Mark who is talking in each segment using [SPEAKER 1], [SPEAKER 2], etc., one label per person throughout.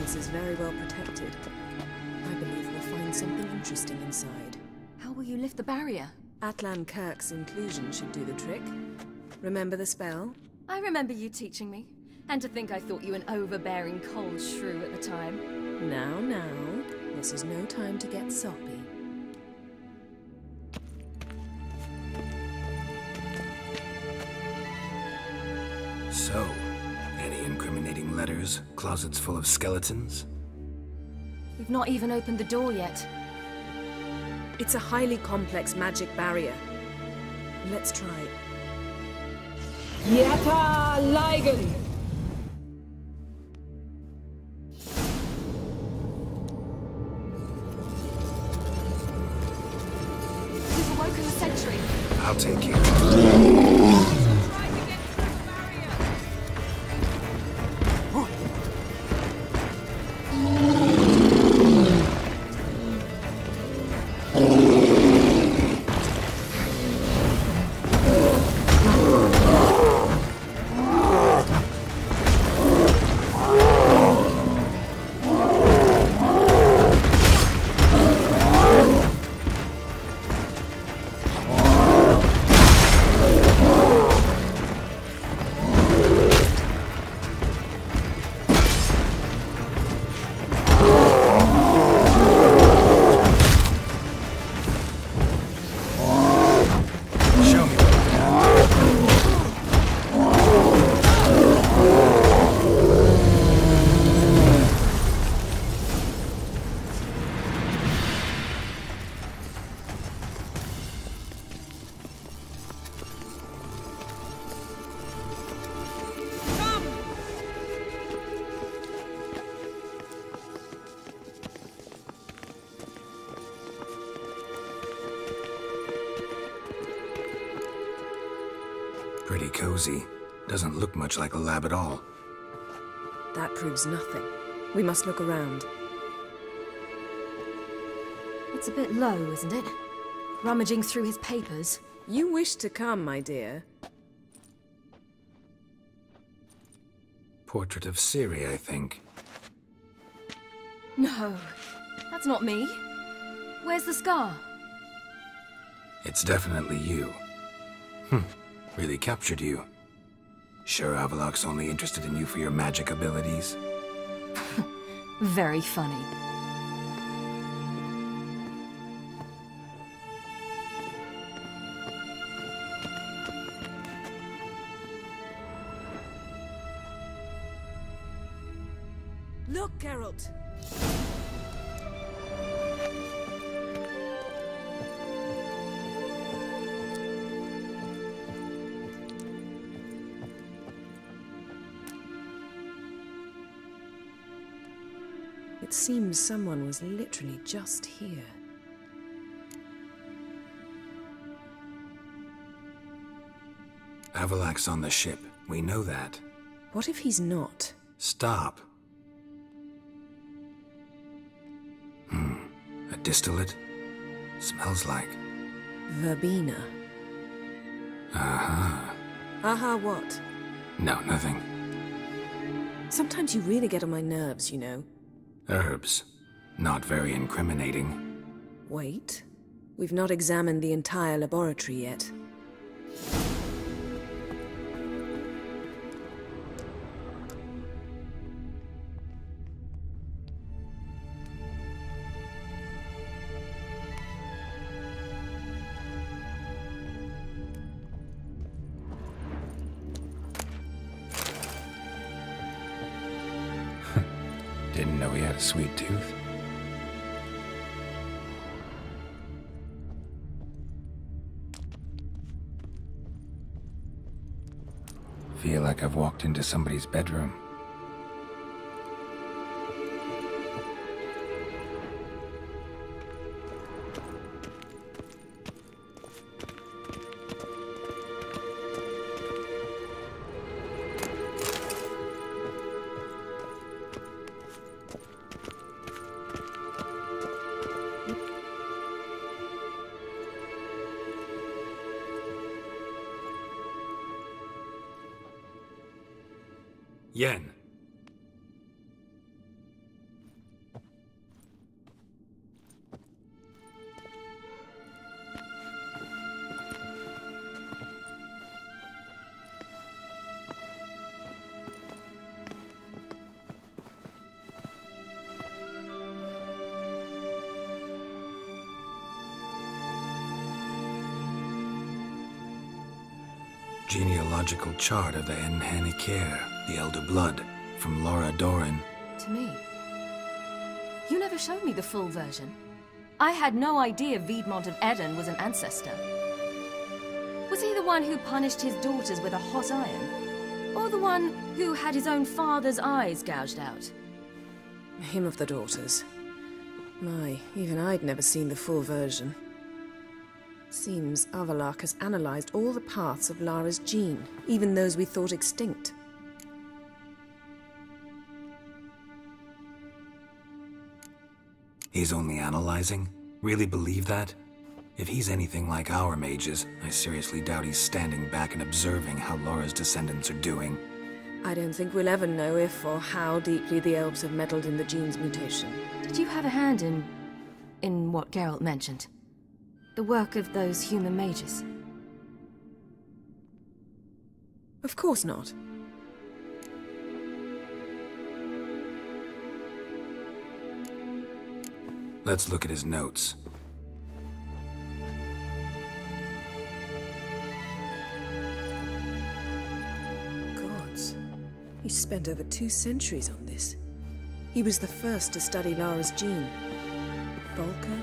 [SPEAKER 1] entrance is very well protected. I believe we'll find something interesting inside.
[SPEAKER 2] How will you lift the barrier?
[SPEAKER 1] Atlan Kirk's inclusion should do the trick. Remember the spell?
[SPEAKER 2] I remember you teaching me. And to think I thought you an overbearing cold shrew at the time.
[SPEAKER 1] Now, this is no time to get soppy.
[SPEAKER 3] So, any incriminating letters, closets full of skeletons?
[SPEAKER 2] We've not even opened the door yet.
[SPEAKER 1] It's a highly complex magic barrier. Let's try.
[SPEAKER 4] Yata Ligen!
[SPEAKER 2] We've awoken the sentry.
[SPEAKER 3] I'll take care of it. Pretty cozy. Doesn't look much like a lab at all.
[SPEAKER 1] That proves nothing. We must look around.
[SPEAKER 2] It's a bit low, isn't it? Rummaging through his papers.
[SPEAKER 1] You wish to come, my dear.
[SPEAKER 3] Portrait of Ciri, I think.
[SPEAKER 2] No, that's not me. Where's the scar?
[SPEAKER 3] It's definitely you. Really captured you. Sure Avalok's only interested in you for your magic abilities?
[SPEAKER 2] Very funny.
[SPEAKER 1] Look, Geralt! It seems someone was literally just here.
[SPEAKER 3] Avalok's on the ship. We know that.
[SPEAKER 1] What if he's not?
[SPEAKER 3] Stop. A distillate? Smells like...
[SPEAKER 1] Verbena.
[SPEAKER 3] Aha.
[SPEAKER 1] Aha, what?
[SPEAKER 3] No, nothing.
[SPEAKER 1] Sometimes you really get on my nerves, you know.
[SPEAKER 3] Herbs. Not very incriminating.
[SPEAKER 1] Wait. We've not examined the entire laboratory yet.
[SPEAKER 3] Didn't know he had a sweet tooth. Feel like I've walked into somebody's bedroom. Yen. genealogical chart of the Enhanikir, the Elder Blood, from Laura Doran.
[SPEAKER 2] To me. You never showed me the full version. I had no idea Viedmont of Eden was an ancestor. Was he the one who punished his daughters with a hot iron? Or the one who had his own father's eyes gouged out?
[SPEAKER 1] Him of the daughters. My, even I'd never seen the full version. Seems Avalok has analyzed all the parts of Lara's gene, even those we thought extinct.
[SPEAKER 3] He's only analyzing? Really believe that? If he's anything like our mages, I seriously doubt he's standing back and observing how Laura's descendants are doing.
[SPEAKER 1] I don't think we'll ever know if or how deeply the elves have meddled in the gene's mutation.
[SPEAKER 2] Did you have a hand in what Geralt mentioned? The work of those human mages?
[SPEAKER 1] Of course not.
[SPEAKER 3] Let's look at his notes.
[SPEAKER 1] Gods. He spent over 2 centuries on this. He was the first to study Lara's gene. Volker?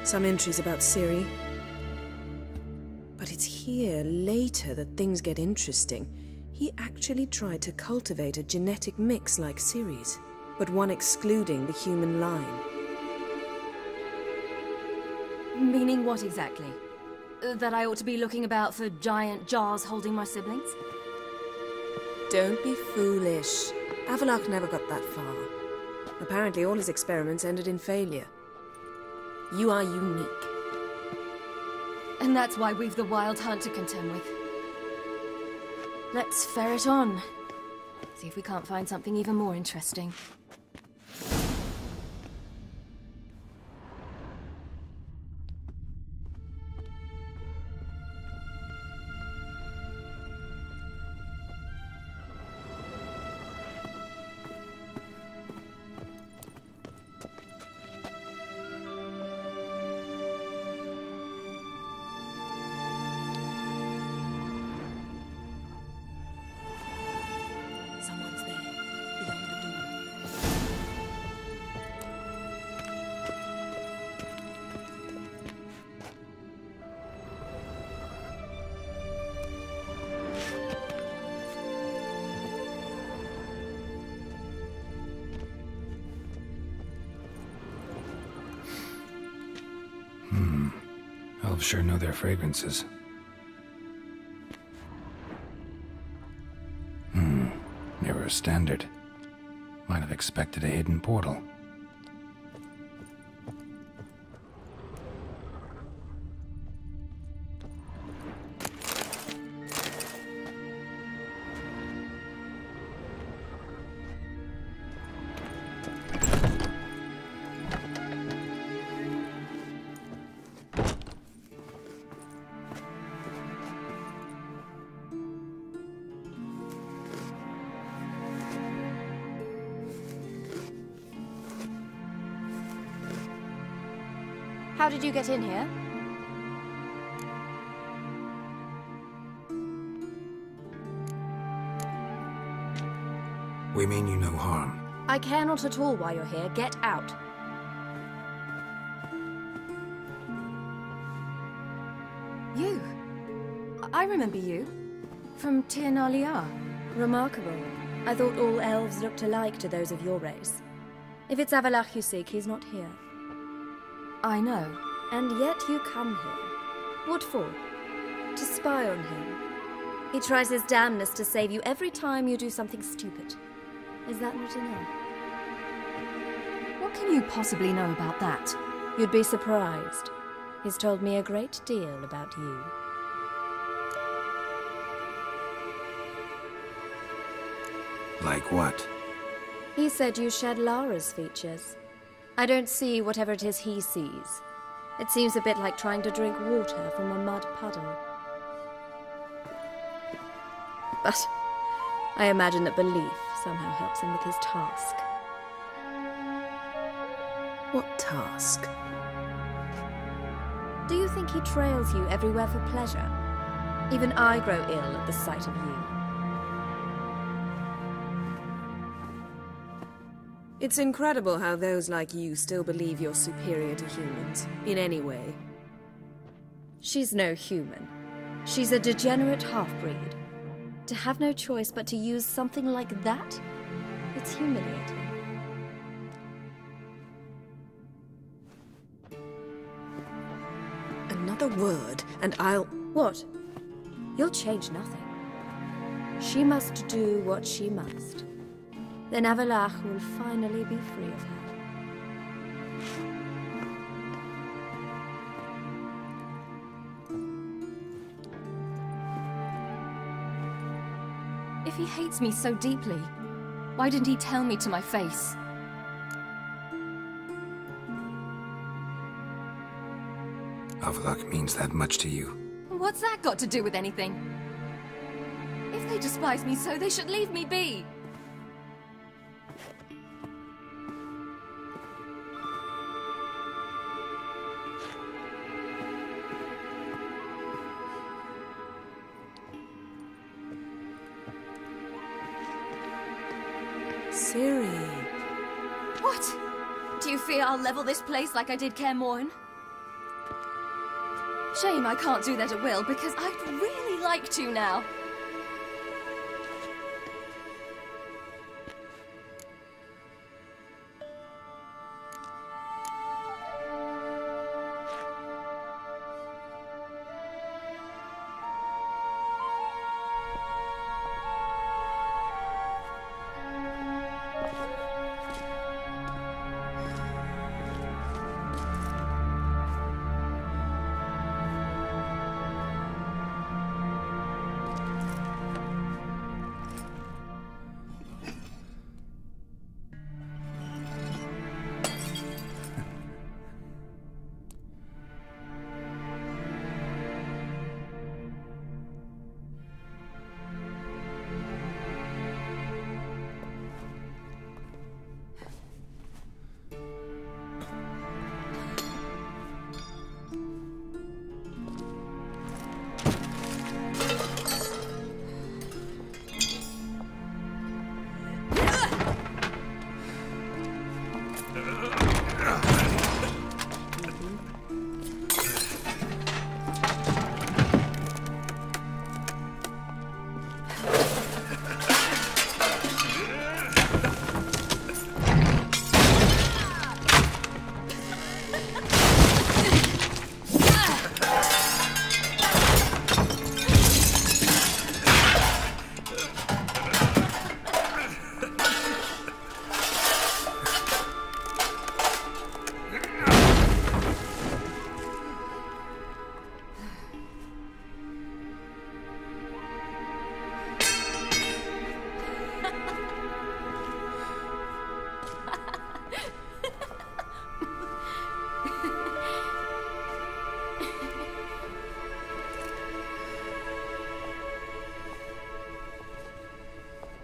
[SPEAKER 1] Some entries about Ciri. But it's here, later, that things get interesting. He actually tried to cultivate a genetic mix like Ciri's, but one excluding the human line.
[SPEAKER 2] Meaning what exactly? That I ought to be looking about for giant jars holding my siblings?
[SPEAKER 1] Don't be foolish. Avalok never got that far. Apparently all his experiments ended in failure. You are unique.
[SPEAKER 2] And that's why we've the Wild Hunt to contend with. Let's ferret on. See if we can't find something even more interesting.
[SPEAKER 1] Someone's there, beyond the door.
[SPEAKER 3] Elves sure know their fragrances. Never a standard. Might have expected a hidden portal.
[SPEAKER 2] How did you get in here?
[SPEAKER 3] We mean you no harm.
[SPEAKER 2] I care not at all why you're here. Get out. You? I remember you. From Tir na Liar.
[SPEAKER 5] Remarkable. I thought all elves looked alike to those of your race. If it's Avalok you seek, he's not here.
[SPEAKER 2] I know.
[SPEAKER 5] And yet you come here. What for? To spy on him. He tries his damnedest to save you every time you do something stupid. Is that not enough?
[SPEAKER 2] What can you possibly know about that?
[SPEAKER 5] You'd be surprised. He's told me a great deal about you.
[SPEAKER 3] Like what?
[SPEAKER 5] He said you shared Lara's features. I don't see whatever it is he sees. It seems a bit like trying to drink water from a mud puddle. But I imagine that belief somehow helps him with his task.
[SPEAKER 1] What task?
[SPEAKER 5] Do you think he trails you everywhere for pleasure? Even I grow ill at the sight of you.
[SPEAKER 1] It's incredible how those like you still believe you're superior to humans, in any way.
[SPEAKER 5] She's no human. She's a degenerate half-breed. To have no choice but to use something like that? It's humiliating.
[SPEAKER 1] Another word, and I'll...
[SPEAKER 5] What? You'll change nothing. She must do what she must. Then Avallac'h will finally be free of her.
[SPEAKER 2] If he hates me so deeply, why didn't he tell me to my face?
[SPEAKER 3] Avallac'h means that much to you.
[SPEAKER 2] What's that got to do with anything? If they despise me so, they should leave me be.
[SPEAKER 1] Ciri.
[SPEAKER 2] What? Do you fear I'll level this place like I did Kaer Morhen? Shame I can't do that at will, because I'd really like to now.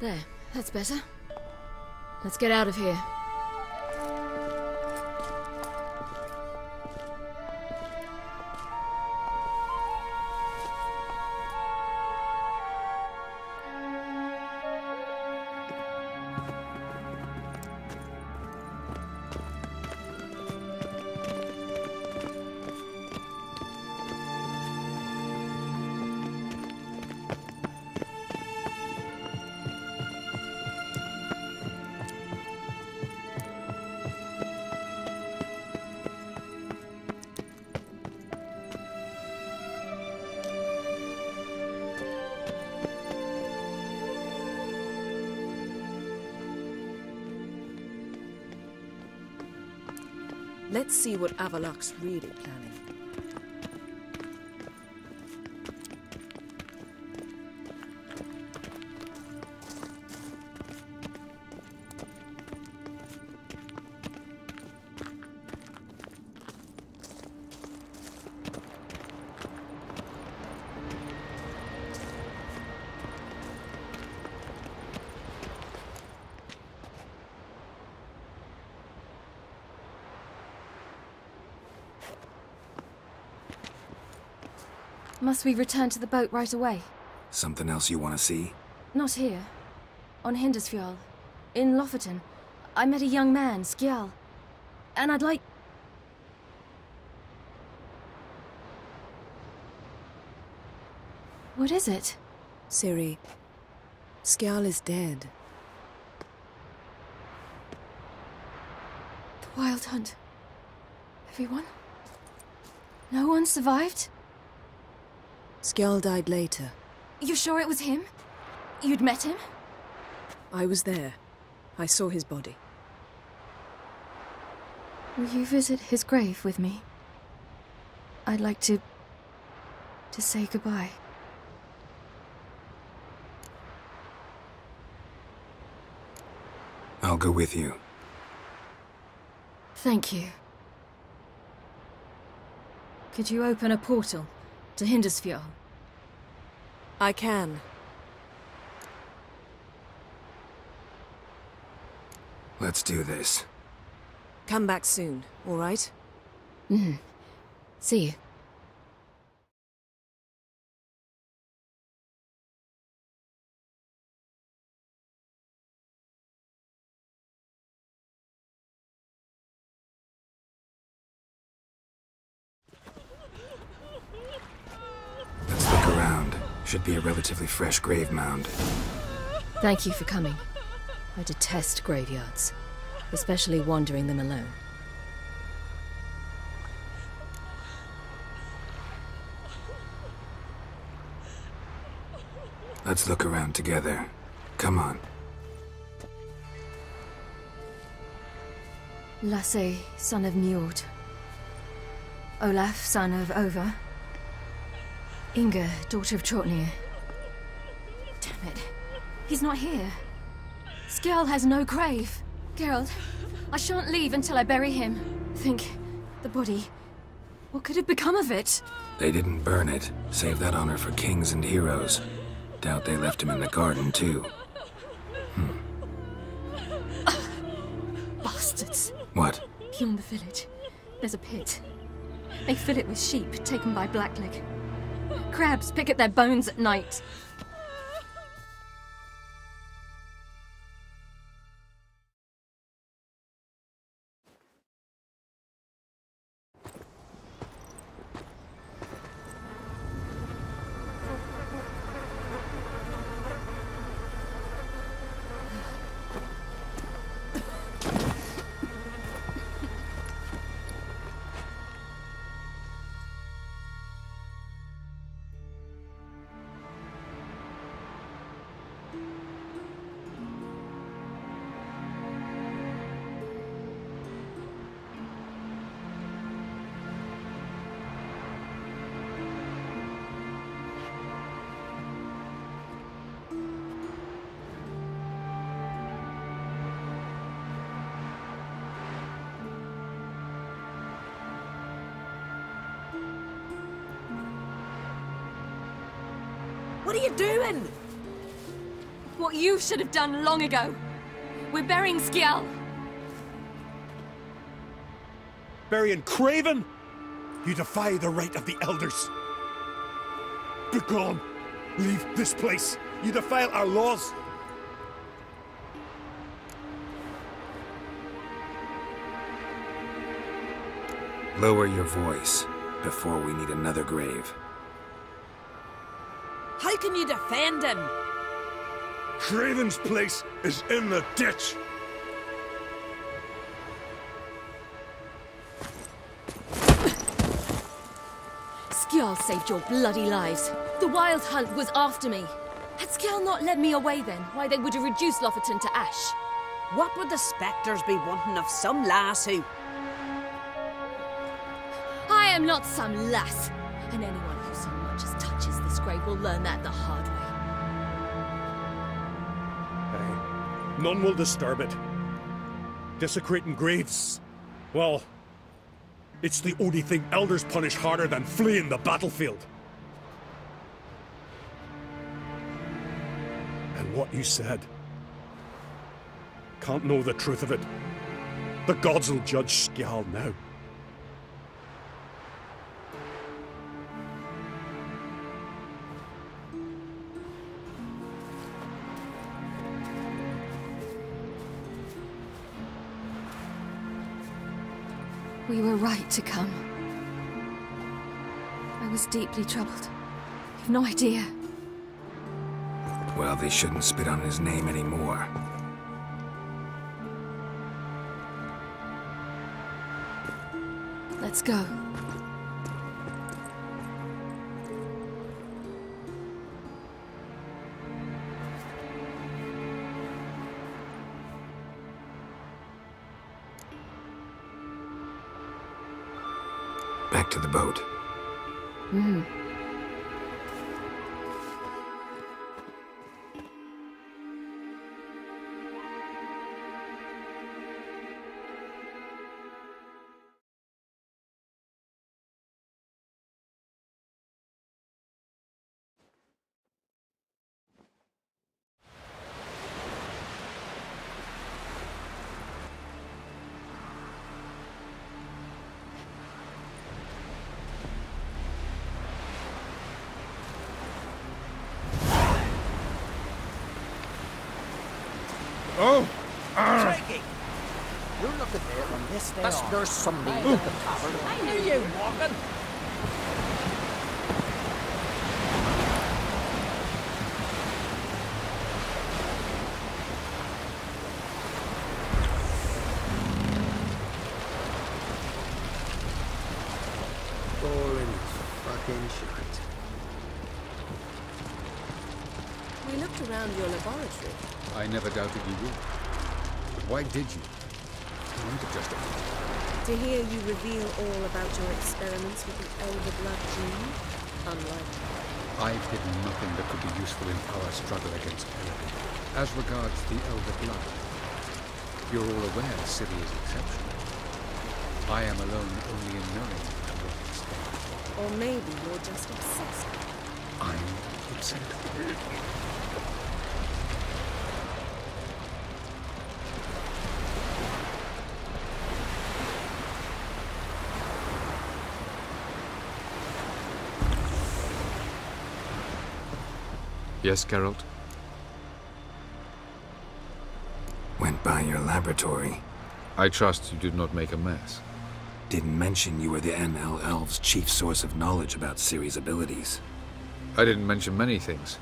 [SPEAKER 2] There, that's better. Let's get out of here.
[SPEAKER 1] Let's see what Avallac'h's really planning.
[SPEAKER 2] Must we return to the boat right away?
[SPEAKER 3] Something else you want to see?
[SPEAKER 2] Not here. On Hindisfjall. In Lofoten. I met a young man, Skjal. And I'd like... What is it?
[SPEAKER 1] Ciri, Skjal is dead.
[SPEAKER 2] The Wild Hunt. Everyone? No one survived?
[SPEAKER 1] Skjal died later.
[SPEAKER 2] You sure it was him? You'd met him?
[SPEAKER 1] I was there. I saw his body.
[SPEAKER 2] Will you visit his grave with me? I'd like to say goodbye.
[SPEAKER 3] I'll go with you.
[SPEAKER 2] Thank you. Could you open a portal to Hindisfjall?
[SPEAKER 1] I can.
[SPEAKER 3] Let's do this.
[SPEAKER 1] Come back soon, all right?
[SPEAKER 2] See you.
[SPEAKER 3] Let's look around. Should be a relatively fresh grave mound.
[SPEAKER 2] Thank you for coming. I detest graveyards, especially wandering them alone.
[SPEAKER 3] Let's look around together. Come on.
[SPEAKER 2] Lasse, son of Njord. Olaf, son of Over. Inga, daughter of Trotnir. Damn it. He's not here. Skjal has no grave. Geralt, I shan't leave until I bury him. Think, the body. What could have become of it?
[SPEAKER 3] They didn't burn it. Save that honor for kings and heroes. Doubt they left him in the garden, too.
[SPEAKER 2] Bastards.
[SPEAKER 3] What?
[SPEAKER 2] Beyond the village, there's a pit. They fill it with sheep taken by Blackleg. Crabs pick at their bones at night.
[SPEAKER 4] What are you doing?
[SPEAKER 2] What you should have done long ago. We're burying Skjal.
[SPEAKER 6] Burying Craven? You defy the right of the elders. Begone! Leave this place! You defile our laws!
[SPEAKER 3] Lower your voice before we need another grave.
[SPEAKER 4] How can you defend him?
[SPEAKER 6] Craven's place is in the ditch!
[SPEAKER 2] Skjal saved your bloody lives. The Wild Hunt was after me. Had Skjal not led me away then, why they would have reduced Lofoten to ash.
[SPEAKER 4] What would the spectres be wanting of some lass who...
[SPEAKER 2] I am not some lass, and anyone who so much as touches this grave will learn that the hard way.
[SPEAKER 6] Aye. None will disturb it. Desecrating graves, well, it's the only thing elders punish harder than fleeing the battlefield. And what you said. Can't know the truth of it. The gods will judge Skjal now.
[SPEAKER 2] We were right to come. I was deeply troubled. You've no idea.
[SPEAKER 3] Well, they shouldn't spit on his name anymore.
[SPEAKER 2] Let's go.
[SPEAKER 3] Back to the boat.
[SPEAKER 6] Oh!
[SPEAKER 7] Craigie! You look at there on this there. There's some need at the tavern. I knew you walking.
[SPEAKER 8] Boring fucking shite.
[SPEAKER 1] We looked around your laboratory.
[SPEAKER 9] I never doubted you would. But why did you? I want to justify.
[SPEAKER 1] To hear you reveal all about your experiments with the Elder Blood gene, unlikely.
[SPEAKER 9] I've hidden nothing that could be useful in our struggle against Ciri. As regards the Elder Blood, you're all aware Ciri is exceptional. I am alone only in knowing to what extent.
[SPEAKER 1] Or maybe you're just obsessed.
[SPEAKER 9] I'm obsessed. Yes, Geralt?
[SPEAKER 3] Went by your laboratory.
[SPEAKER 9] I trust you did not make a mess.
[SPEAKER 3] Didn't mention you were the NL Elves' chief source of knowledge about Ciri's abilities.
[SPEAKER 9] I didn't mention many things.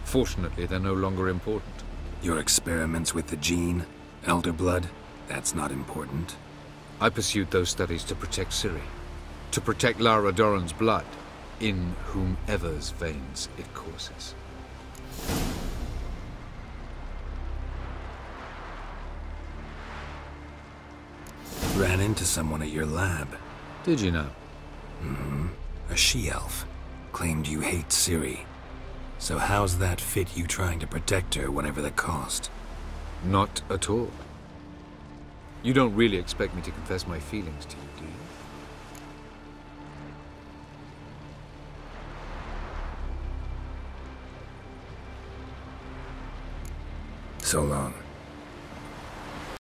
[SPEAKER 9] Fortunately, they're no longer important.
[SPEAKER 3] Your experiments with the gene, Elder Blood, that's not important.
[SPEAKER 9] I pursued those studies to protect Ciri. To protect Lara Doran's blood, in whomever's veins it courses.
[SPEAKER 3] Ran into someone at your lab.
[SPEAKER 9] Did you know?
[SPEAKER 3] A she-elf. Claimed you hate Ciri. So how's that fit you trying to protect her, whatever the cost?
[SPEAKER 9] Not at all. You don't really expect me to confess my feelings to you, do you?
[SPEAKER 3] So long.